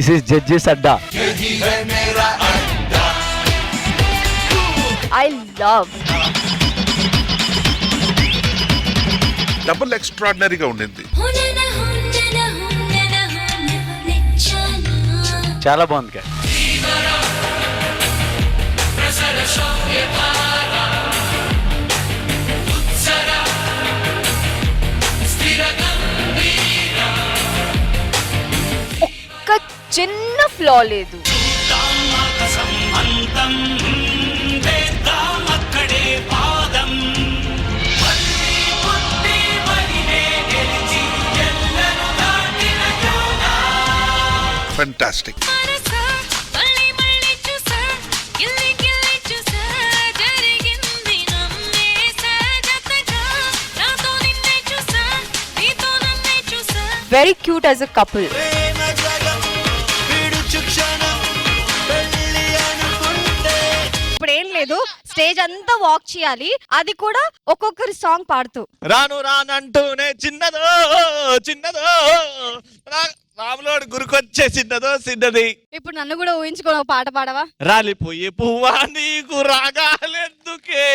This is judges అడ్డా. I love. Double ఎక్స్ట్రాడినరీగా ఉండింది. చాలా బాగుంది. ఒక్క చిన్న ఫ్లా లేదు. Fantastic. Very cute as a couple. ఇప్పుడు ఏం లేదు, స్టేజ్ అంతా వాక్ చేయాలి, అది కూడా ఒక్కొక్కరి సాంగ్ పాడుతూ. రాను రానంటూనే చిన్నదో చిన్నదో రాములోడు గురుకొచ్చే చిన్నదో చిన్నది. ఇప్పుడు నన్ను కూడా ఊహించుకొని ఒక పాట పాడవా? రాలిపోయే పువ్వా నీకు రాగాలెందుకే